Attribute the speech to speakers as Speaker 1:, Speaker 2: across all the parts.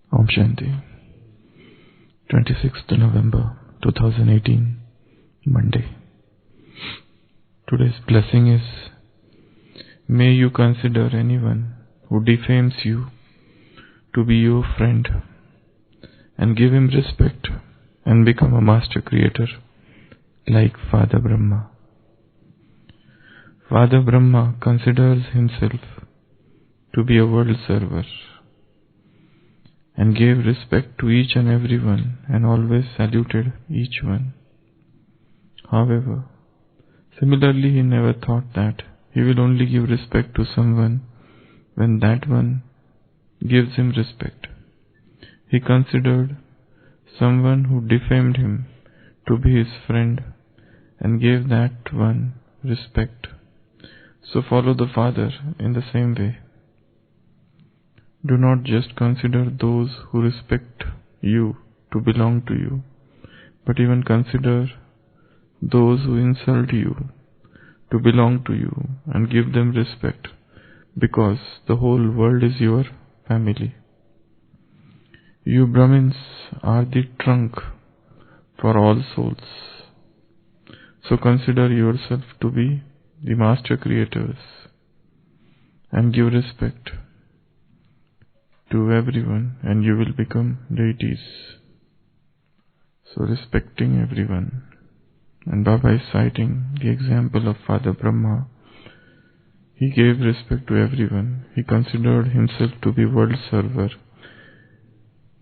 Speaker 1: Om Shanti. 26th November 2018, Monday. Today's blessing is, may you consider anyone who defames you to be your friend and give him respect and become a master creator like Father Brahma. Father Brahma considers himself to be a world server and gave respect to each and every one and always saluted each one. However, similarly he never thought that he will only give respect to someone when that one gives him respect. He considered someone who defamed him to be his friend and gave that one respect. So follow the Father in the same way. Do not just consider those who respect you to belong to you, but even consider those who insult you to belong to you and give them respect, because the whole world is your family. You Brahmins are the trunk for all souls. So consider yourself to be the master creators and give respect to everyone and you will become deities. So respecting everyone. And Baba is citing the example of Father Brahma. He gave respect to everyone. He considered himself to be world server.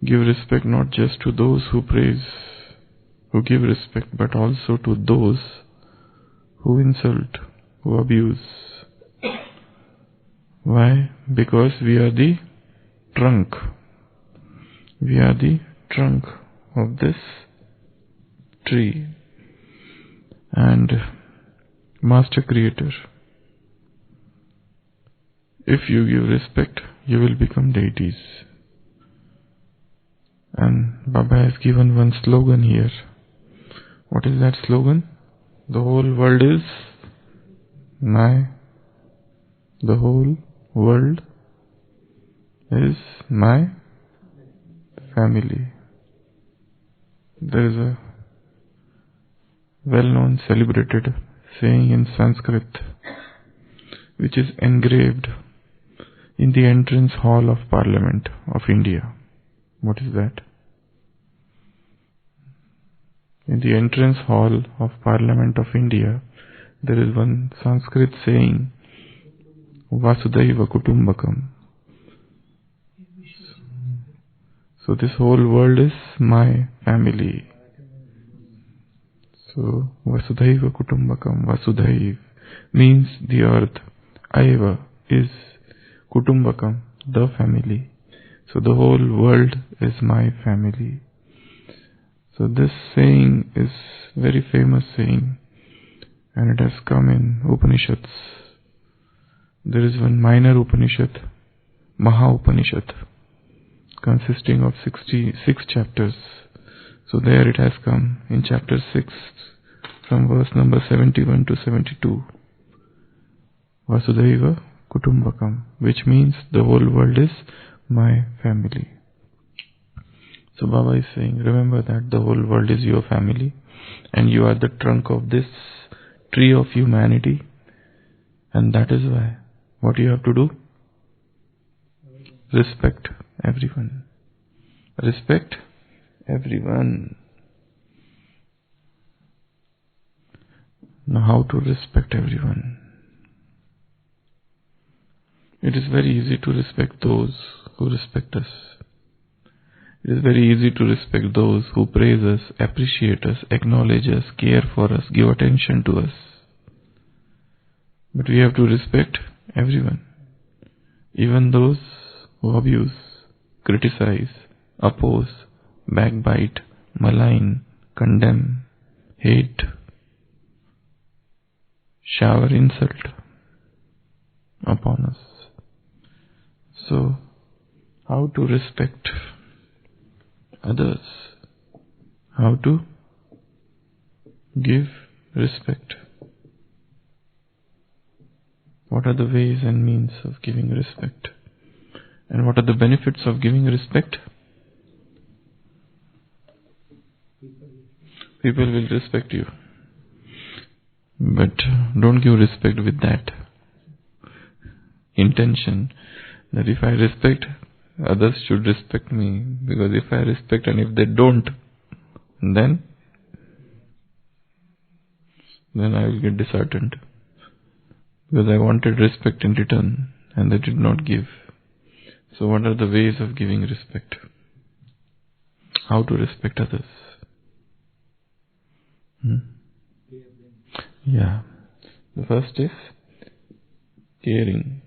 Speaker 1: Give respect not just to those who praise, who give respect, but also to those who insult, who abuse. Why? Because we are the trunk. We are the trunk of this tree and master creator. If you give respect, you will become deities. And Baba has given one slogan here. What is that slogan? The whole world is my. The whole world is my family. There is a well-known celebrated saying in Sanskrit which is engraved in the entrance hall of Parliament of India. What is that? In the entrance hall of Parliament of India, there is one Sanskrit saying, Vasudhaiva Kutumbakam. So this whole world is my family. So Vasudhaiva Kutumbakam, Vasudhaiv means the earth. Aiva is Kutumbakam, the family. So the whole world is my family. So this saying is very famous saying, and it has come in Upanishads. There is one minor Upanishad, Maha Upanishad, consisting of 66 chapters. So there it has come in chapter 6 from verse number 71 to 72. Vasudhaiva Kutumbakam, which means the whole world is my family. So Baba is saying, remember that the whole world is your family and you are the trunk of this tree of humanity, and that is why what you have to do? Respect everyone. Respect everyone. Now how to respect everyone? It is very easy to respect those who respect us. It is very easy to respect those who praise us, appreciate us, acknowledge us, care for us, give attention to us. But we have to respect everyone, even those who abuse, criticize, oppose, backbite, malign, condemn, hate, shower insult upon us. So, how to respect others? How to give respect? What are the ways and means of giving respect? And what are the benefits of giving respect? People will respect you. But don't give respect with that intention that if I respect, others should respect me. Because if I respect and if they don't, then I will get disheartened. Because I wanted respect in return and they did not give. So what are the ways of giving respect? How to respect others? Yeah. The first is caring.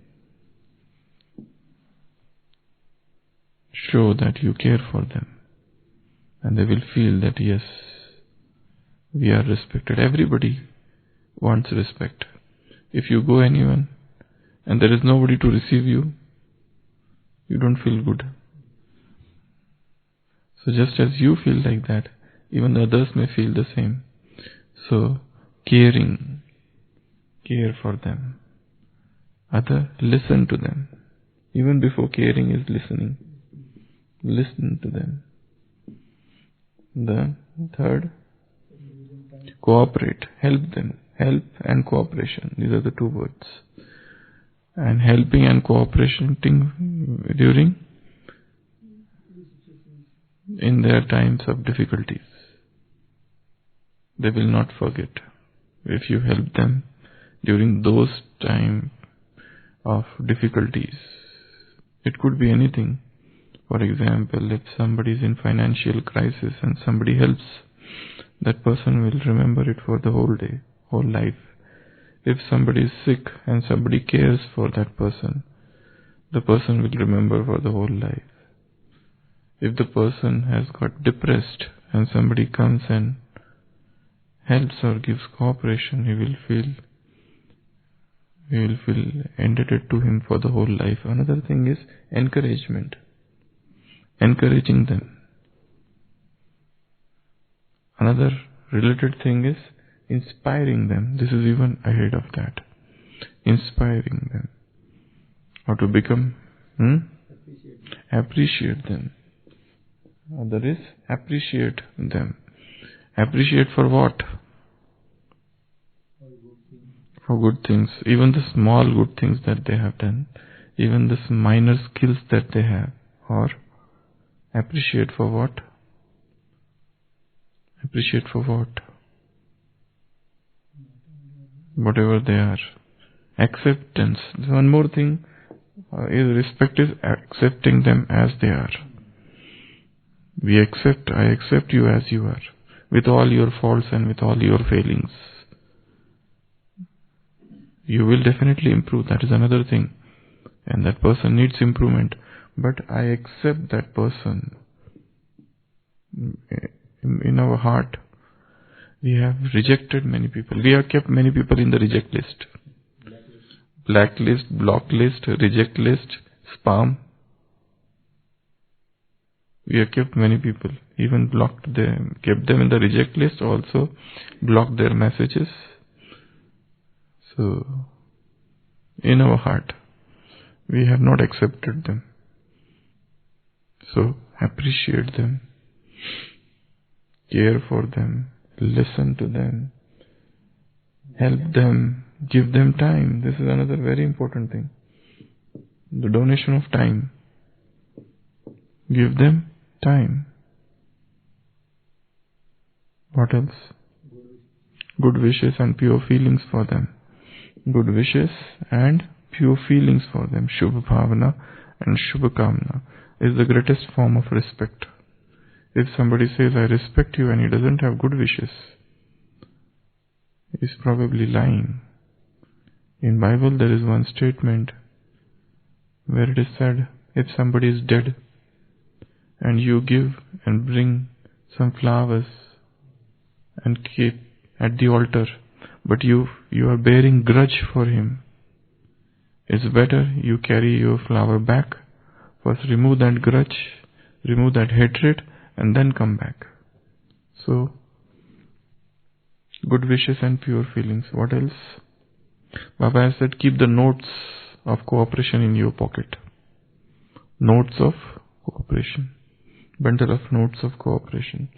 Speaker 1: Show that you care for them. And they will feel that yes, we are respected. Everybody wants respect. If you go anyone and there is nobody to receive you, you don't feel good. So just as you feel like that, even the others may feel the same. So caring, care for them. Other, listen to them. Even before caring is listening. Listen to them. The third, cooperate, help them. Help and cooperation. These are the two words. And helping and cooperating during in their times of difficulties. They will not forget if you help them during those times of difficulties. It could be anything. For example, if somebody is in financial crisis and somebody helps, that person will remember it for the whole day, whole life. If somebody is sick and somebody cares for that person, the person will remember for the whole life. If the person has got depressed and somebody comes and helps or gives cooperation, he will feel indebted to him for the whole life. Another thing is encouragement. Encouraging them. Another related thing is inspiring them. This is even ahead of that. Inspiring them. How to become? Appreciate them. Other is appreciate them. Appreciate for what? For good things. Even the small good things that they have done. Even the minor skills that they have. Or appreciate for what? Appreciate for what? Whatever they are. Acceptance. One more thing is respect is accepting them as they are. I accept you as you are. With all your faults and with all your failings. You will definitely improve. That is another thing. And that person needs improvement. But I accept that person. In our heart, we have rejected many people. We have kept many people in the reject list. Blacklist, block list, reject list, spam. We have kept many people. Even blocked them, kept them in the reject list, also blocked their messages. So, in our heart, we have not accepted them. So, appreciate them. Care for them. Listen to them. Help them. Give them time. This is another very important thing. The donation of time. Give them time. What else? Good wishes and pure feelings for them. Good wishes and pure feelings for them. Shubha Bhavana and Shubha Kamna is the greatest form of respect. If somebody says, I respect you, and he doesn't have good wishes, he is probably lying. In Bible there is one statement where it is said, if somebody is dead and you give and bring some flowers and keep at the altar, but you are bearing grudge for him, it's better you carry your flower back. First remove that grudge, remove that hatred, and then come back. So, good wishes and pure feelings. What else? Baba has said, keep the notes of cooperation in your pocket. Notes of cooperation. Bundle of notes of cooperation.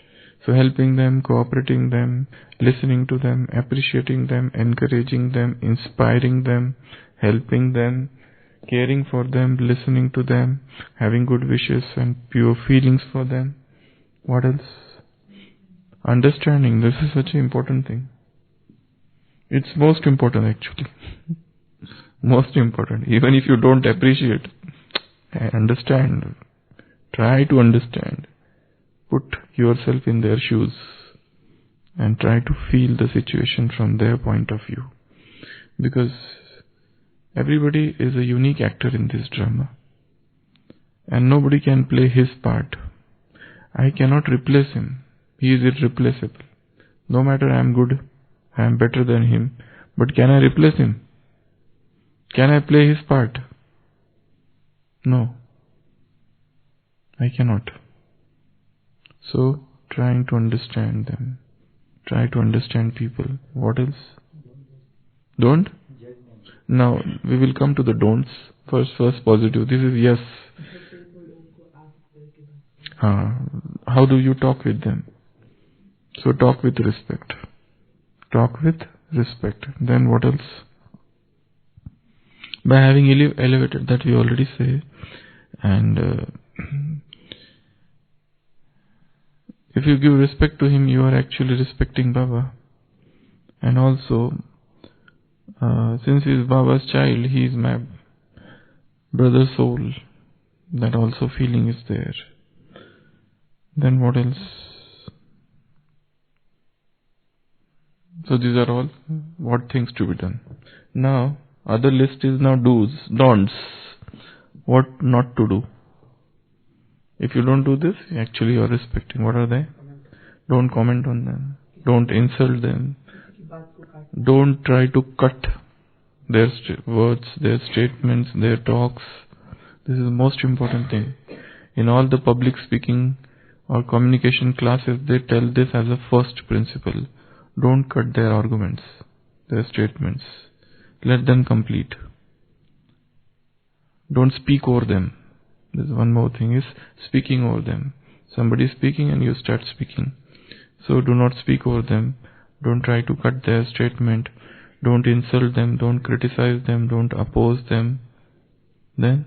Speaker 1: So helping them, cooperating them, listening to them, appreciating them, encouraging them, inspiring them, helping them, caring for them, listening to them, having good wishes and pure feelings for them. What else? Understanding. This is such an important thing. It's most important actually. Most important. Even if you don't appreciate, understand. Try to understand. Put yourself in their shoes and try to feel the situation from their point of view. Because everybody is a unique actor in this drama. And nobody can play his part. I cannot replace him. He is irreplaceable. No matter I am good, I am better than him. But can I replace him? Can I play his part? No. I cannot. So, trying to understand them. Try to understand people. What else? Don't? Now, we will come to the don'ts. First positive. This is yes. How do you talk with them? So, talk with respect. Talk with respect. Then what else? By having elevated, that we already say. And if you give respect to him, you are actually respecting Baba. And also, since he is Baba's child, he is my brother's soul. That also feeling is there. Then what else? So these are all what things to be done. Now, other list is now do's, don'ts. What not to do. If you don't do this, actually you are respecting. What are they? Don't comment on them. Don't insult them. Don't try to cut their words, their statements, their talks. This is the most important thing. In all the public speaking or communication classes, they tell this as a first principle. Don't cut their arguments, their statements. Let them complete. Don't speak over them. There's one more thing is speaking over them. Somebody is speaking and you start speaking. So do not speak over them. Don't try to cut their statement. Don't insult them. Don't criticize them. Don't oppose them. Then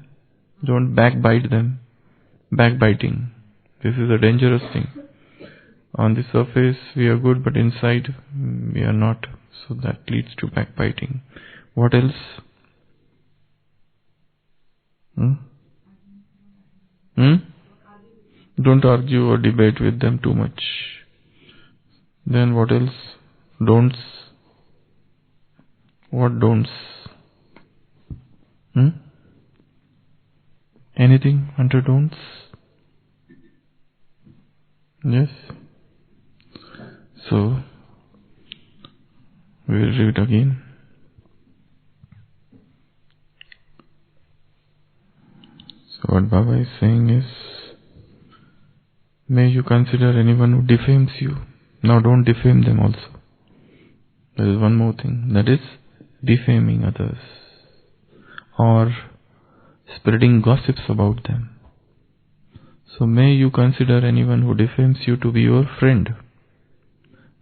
Speaker 1: don't backbite them. Backbiting. This is a dangerous thing. On the surface we are good, but inside we are not. So that leads to backbiting. What else? Don't argue or debate with them too much. Then what else? Don'ts. What don'ts? Anything under don'ts? Yes. So, we will read again. So what Baba is saying is, may you consider anyone who defames you. Now don't defame them also. There is one more thing, that is defaming others or spreading gossips about them. So may you consider anyone who defames you to be your friend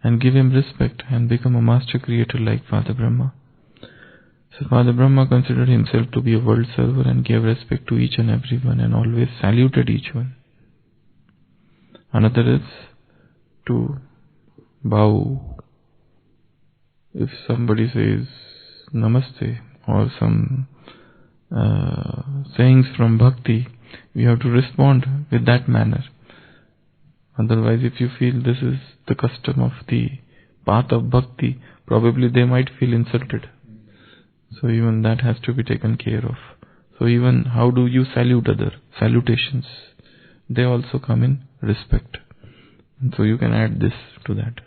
Speaker 1: and give him respect and become a master creator like Father Brahma. So Father Brahma considered himself to be a world server and gave respect to each and everyone and always saluted each one. Another is to bow. If somebody says Namaste or some sayings from Bhakti, we have to respond with that manner. Otherwise, if you feel this is the custom of the path of Bhakti, probably they might feel insulted. So even that has to be taken care of. So even how do you salute other? Salutations. They also come in respect. And so you can add this to that.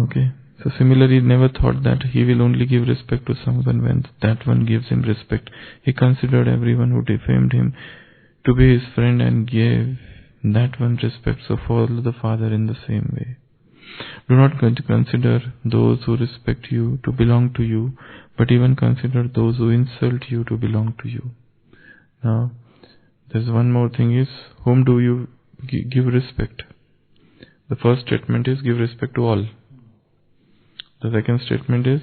Speaker 1: Okay. So similarly, he never thought that he will only give respect to someone when that one gives him respect. He considered everyone who defamed him to be his friend and gave that one respect. So follow the Father in the same way. Do not consider those who respect you to belong to you, but even consider those who insult you to belong to you. Now, there's one more thing is, whom do you give respect? The first statement is give respect to all. The second statement is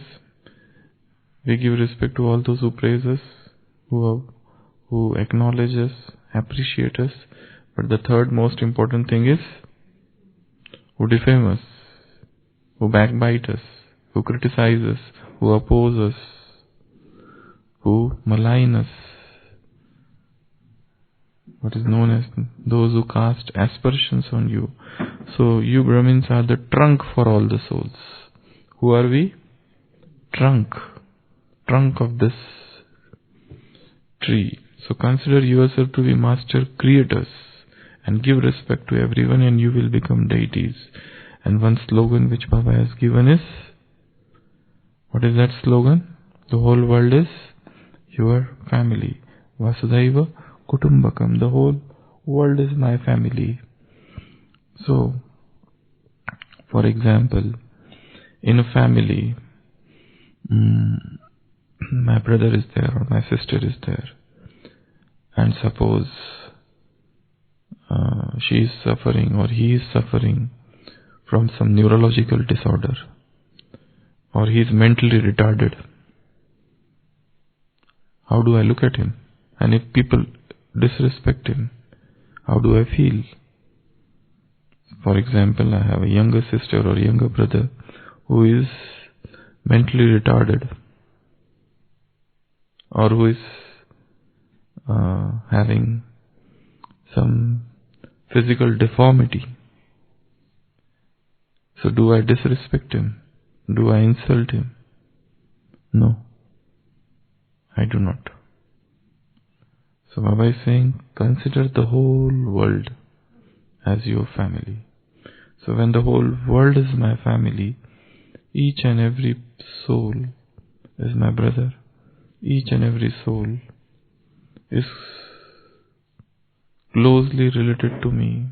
Speaker 1: we give respect to all those who praise us, who acknowledge us, appreciate us. But the third most important thing is who defame us, who backbite us, who criticize us, who oppose us, who malign us. What is known as those who cast aspersions on you. So you Brahmins are the trunk for all the souls. Who are we? Trunk of this tree. So consider yourself to be master creators and give respect to everyone and you will become deities. And one slogan which Baba has given is, what is that slogan? The whole world is your family. Vasudhaiva Kutumbakam. The whole world is my family. So, for example, in a family, my brother is there or my sister is there, and suppose she is suffering or he is suffering from some neurological disorder, or he is mentally retarded. How do I look at him? And if people disrespect him, how do I feel? For example, I have a younger sister or younger brother who is mentally retarded, or who is having some physical deformity. So do I disrespect him? Do I insult him? No, I do not. So Baba is saying, consider the whole world as your family. So when the whole world is my family, each and every soul is my brother. Each and every soul is closely related to me.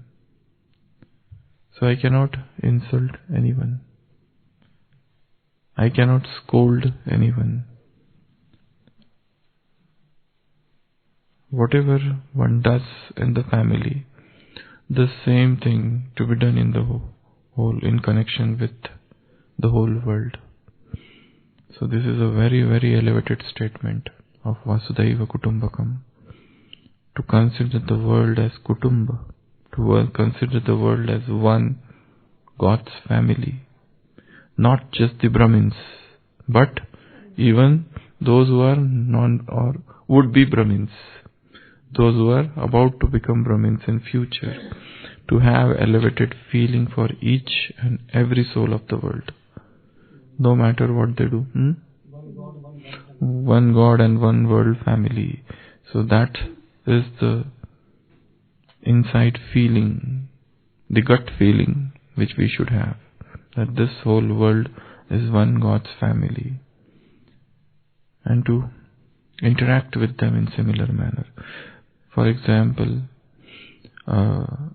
Speaker 1: So I cannot insult anyone. I cannot scold anyone. Whatever one does in the family, the same thing to be done in the whole, in connection with the whole world. So this is a very, very elevated statement of Vasudhaiva Kutumbakam. To consider the world as Kutumba, to consider the world as one God's family. Not just the Brahmins, but even those who are non or would be Brahmins. Those who are about to become Brahmins in future, to have elevated feeling for each and every soul of the world, no matter what they do. One God and one world family. So that is the inside feeling, the gut feeling which we should have, that this whole world is one God's family, and to interact with them in similar manner. For example,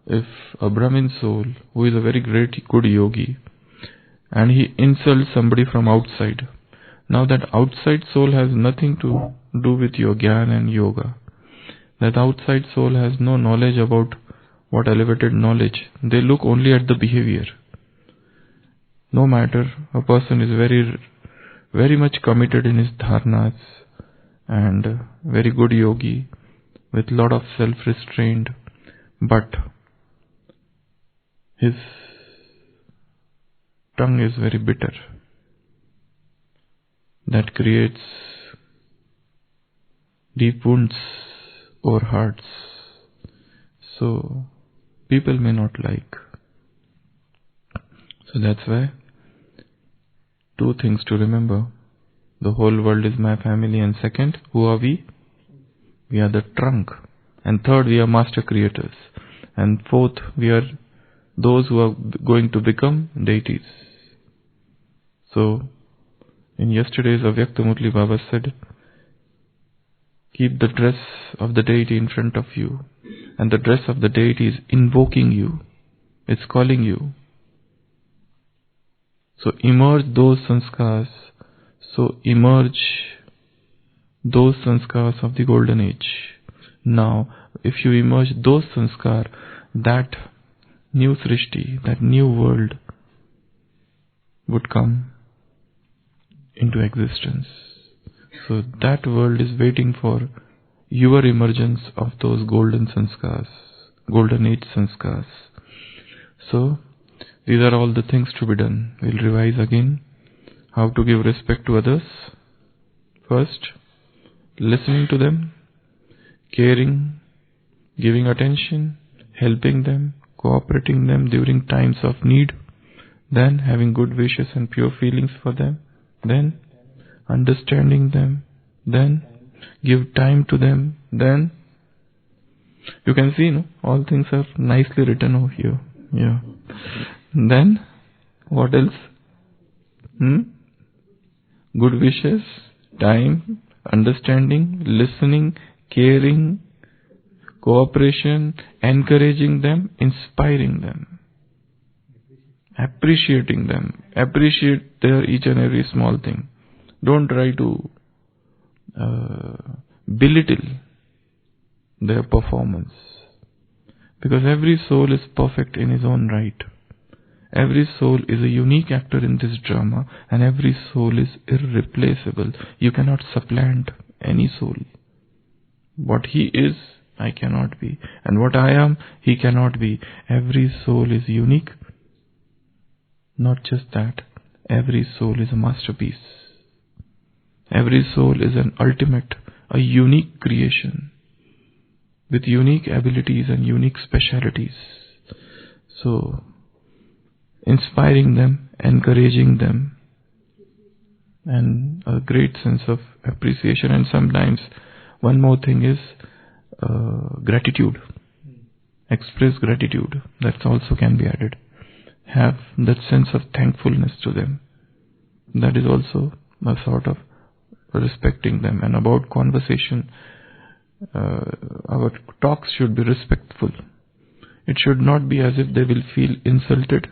Speaker 1: if a Brahmin soul who is a very great good yogi and he insults somebody from outside, now that outside soul has nothing to do with your Gyan and yoga. That outside soul has no knowledge about what elevated knowledge. They look only at the behavior. No matter, a person is very, very much committed in his dharnas and very good yogi, with lot of self-restraint, but his tongue is very bitter. That creates deep wounds or hearts. So people may not like. So that's why two things to remember. The whole world is my family, and second, who are we? We are the trunk. And third, we are master creators. And fourth, we are those who are going to become deities. So, in yesterday's Avyakta Murli, Baba said, keep the dress of the deity in front of you. And the dress of the deity is invoking you. It's calling you. So emerge those sanskars. So emerge those sanskars of the golden age. Now, if you emerge those sanskar, that new Srishti, that new world would come into existence. So that world is waiting for your emergence of those golden sanskars, golden age sanskars. So these are all the things to be done. We'll revise again. How to give respect to others. First, listening to them, caring, giving attention, helping them, cooperating them during times of need, then having good wishes and pure feelings for them, then understanding them, then give time to them, then you can see, all things are nicely written over here. Yeah. Then what else? Good wishes, time, understanding, listening, caring, cooperation, encouraging them, inspiring them, appreciating them. Appreciate their each and every small thing. Don't try to belittle their performance, because every soul is perfect in his own right. Every soul is a unique actor in this drama, and every soul is irreplaceable. You cannot supplant any soul. What he is, I cannot be, and what I am, he cannot be. Every soul is unique. Not just that, every soul is a masterpiece. Every soul is an ultimate, a unique creation with unique abilities and unique specialities. So, inspiring them, encouraging them, and a great sense of appreciation. And sometimes one more thing is gratitude. Express gratitude. That also can be added. Have that sense of thankfulness to them. That is also a sort of respecting them. And about conversation, our talks should be respectful. It should not be as if they will feel insulted,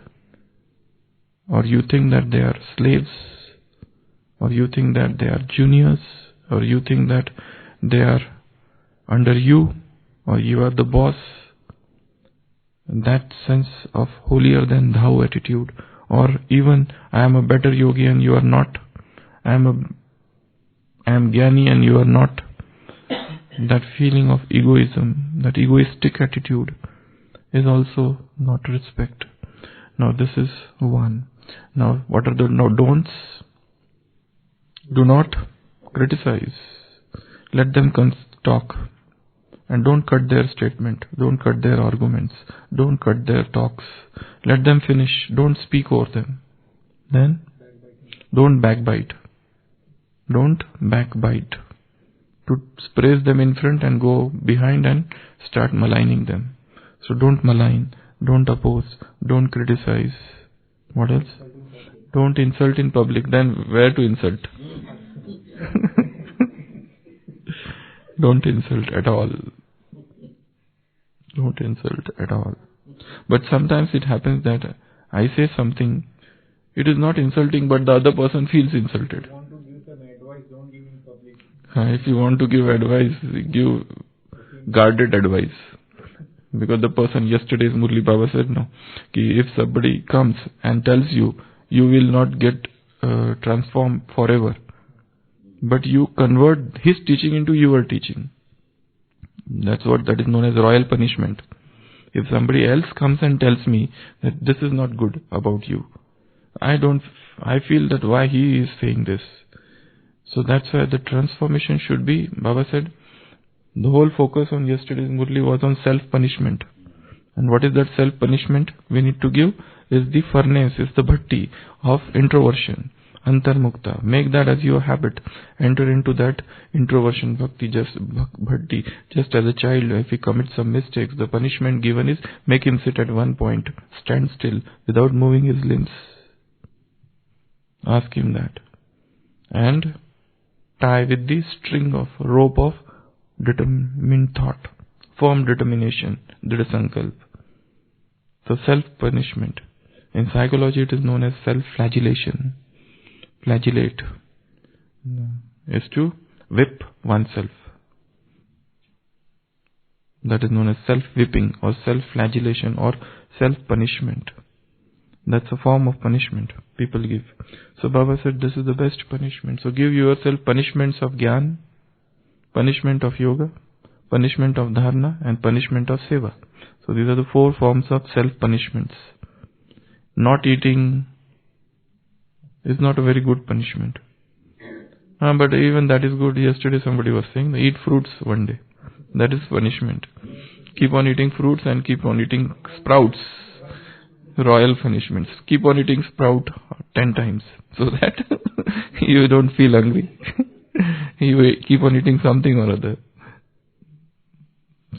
Speaker 1: or you think that they are slaves, or you think that they are juniors, or you think that they are under you, or you are the boss. That sense of holier than thou attitude, or even I am a better yogi and you are not, I am Jnani and you are not. That feeling of egoism, that egoistic attitude is also not respect. Now this is one. Now what are the don'ts? Do not criticize. Let them talk. And don't cut their statement. Don't cut their arguments. Don't cut their talks. Let them finish. Don't speak over them. Then, don't backbite. Don't backbite. To praise them in front and go behind and start maligning them. So don't malign. Don't oppose. Don't criticize. What else? Don't insult in public. Then where to insult? Don't insult at all. Don't insult at all. But sometimes it happens that I say something, it is not insulting, but the other person feels insulted.
Speaker 2: If you want to give some advice, don't give in public.
Speaker 1: If you want to give advice, give guarded advice. Because the person, yesterday's Murli Baba said, no, if somebody comes and tells you, you will not get transformed forever. But you convert his teaching into your teaching. That is known as royal punishment. If somebody else comes and tells me that this is not good about you, I feel that why he is saying this. So that's why the transformation should be, Baba said, the whole focus on yesterday's Murli was on self-punishment. And what is that self-punishment we need to give? Is the furnace, is the bhatti of introversion. Antarmukta. Make that as your habit. Enter into that introversion bhakti, bhakti. Just as a child, if he commits some mistakes, the punishment given is make him sit at one point, stand still, without moving his limbs. Ask him that. And tie with the string of rope of determined thought, firm determination, Dridha Sankalp. So self-punishment. In psychology it is known as self-flagellation. Flagellate is to whip oneself. That is known as self-whipping or self-flagellation or self-punishment. That's a form of punishment people give. So Baba said this is the best punishment. So give yourself punishments of Gyan, punishment of Yoga, punishment of Dharana, and punishment of Seva. So these are the 4 forms of self-punishments. Not eating is not a very good punishment. But even that is good. Yesterday somebody was saying, eat fruits one day. That is punishment. Keep on eating fruits and keep on eating sprouts. Royal punishments. Keep on eating sprout 10 times so that you don't feel hungry. You keep on eating something or other.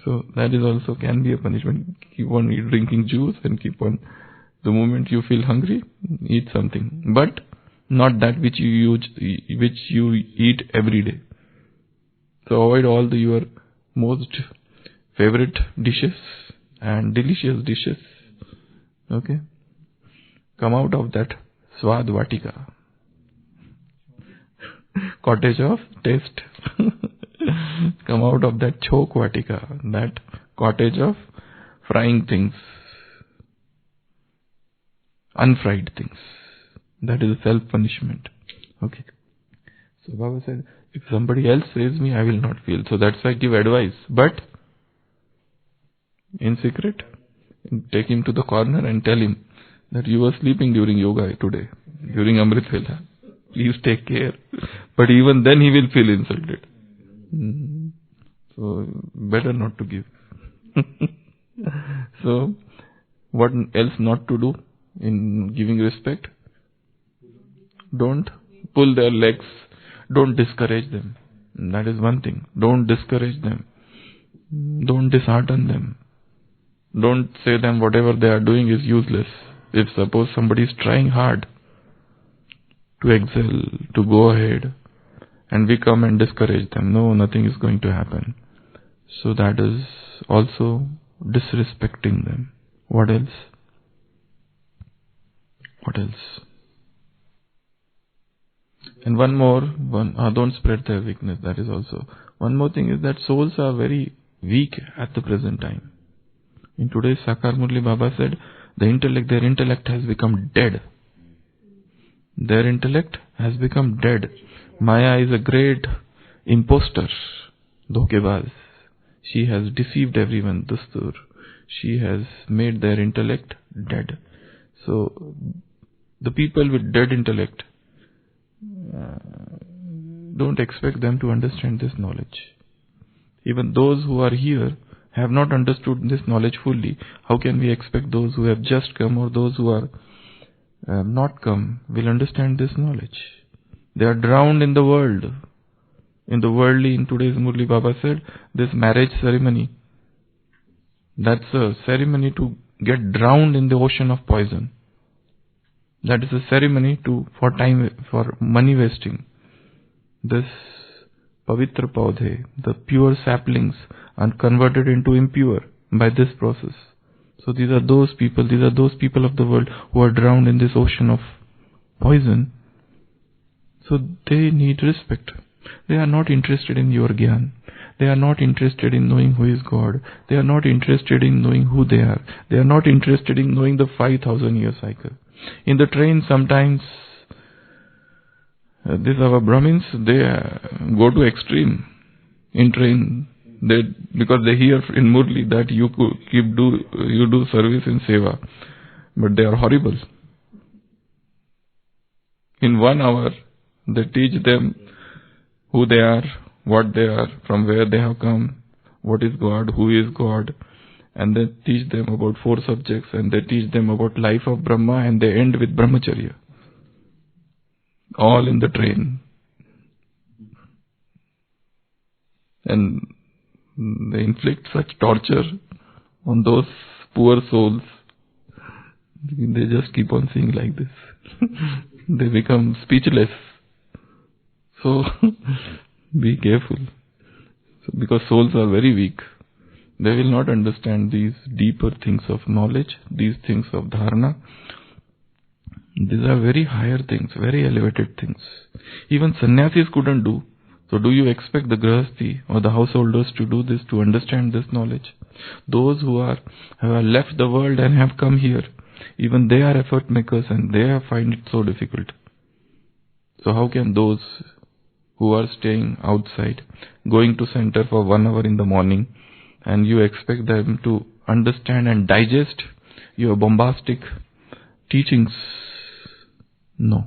Speaker 1: So that is also can be a punishment. Keep on drinking juice and keep on, the moment you feel hungry, eat something. But not that which you eat every day. So avoid all your most favorite dishes and delicious dishes. Okay? Come out of that Swad Vatika. Cottage of taste. Come out of that Chok Vatika. That cottage of frying things. Unfried things. That is self-punishment. Okay. So Baba said, if somebody else says me, I will not feel. So that's why I give advice. But in secret, take him to the corner and tell him that you were sleeping during yoga today, during Amrit Vela. Please take care. But even then he will feel insulted. So better not to give. So what else not to do in giving respect? Don't pull their legs. Don't discourage them. That is one thing. Don't discourage them. Don't dishearten them. Don't say them whatever they are doing is useless. If suppose somebody is trying hard to excel, to go ahead, and we come and discourage them, no, nothing is going to happen. So that is also disrespecting them. What else? What else? And one more, don't spread their weakness. That is also. One more thing is that souls are very weak at the present time. In today's Sakar Murli, Baba said, their intellect has become dead. Their intellect has become dead. Maya is a great imposter, dhokebaz. She has deceived everyone, Dustur. She has made their intellect dead. So, the people with dead intellect, don't expect them to understand this knowledge. Even those who are here have not understood this knowledge fully. How can we expect those who have just come or those who are not come will understand this knowledge? They are drowned in the world. In the worldly, in today's Murli, Baba said, this marriage ceremony, that's a ceremony to get drowned in the ocean of poison. That is a ceremony for money wasting. This Pavitra Paudhe, the pure saplings, are converted into impure by this process. So these are those people of the world who are drowned in this ocean of poison. So they need respect. They are not interested in your Gyan. They are not interested in knowing who is God. They are not interested in knowing who they are. They are not interested in knowing the 5,000 year cycle. In the train sometimes, these our Brahmins, they go to extreme in train. Because they hear in Murli that you do service in Seva. But they are horrible. In 1 hour, they teach them who they are, what they are, from where they have come, what is God, who is God, and they teach them about 4 subjects, and they teach them about life of Brahma, and they end with Brahmacharya. All in the train. And they inflict such torture on those poor souls. They just keep on seeing like this. They become speechless. So, be careful. Because souls are very weak. They will not understand these deeper things of knowledge, these things of dharana. These are very higher things, very elevated things. Even sannyasis couldn't do. So do you expect the grahasti or the householders to do this, to understand this knowledge? Those who have left the world and have come here, even they are effort makers and they find it so difficult. So how can those who are staying outside, going to center for 1 hour in the morning, and you expect them to understand and digest your bombastic teachings? No.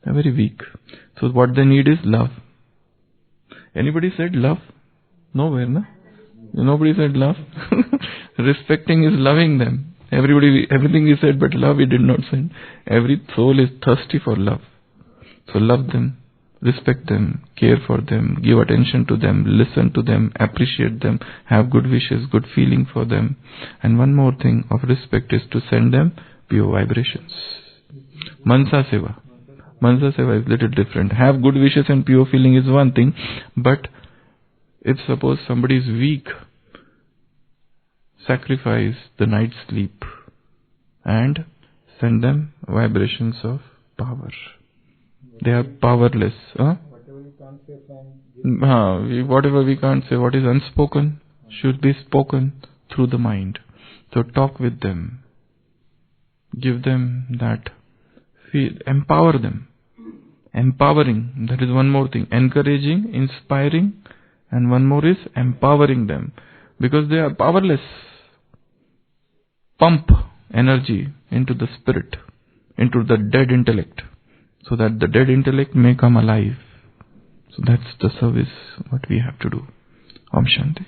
Speaker 1: They're very weak. So what they need is love. Anybody said love? Nowhere, no? Nobody said love. Respecting is loving them. Everything is said, but love he did not send. Every soul is thirsty for love. So love them, respect them, care for them, give attention to them, listen to them, appreciate them, have good wishes, good feeling for them. And one more thing of respect is to send them pure vibrations. Mansa Seva. Mansa Seva is little different. Have good wishes and pure feeling is one thing, but if suppose somebody is weak, sacrifice the night's sleep and send them vibrations of power. They are powerless. Huh?
Speaker 2: Whatever you can't say from
Speaker 1: Whatever we can't say, what is unspoken should be spoken through the mind. So talk with them. Give them that feel. Empower them. Empowering. That is one more thing. Encouraging, inspiring, and one more is empowering them. Because they are powerless. Pump energy into the spirit, into the dead intellect, so that the dead intellect may come alive. So that's the service what we have to do. Om Shanti.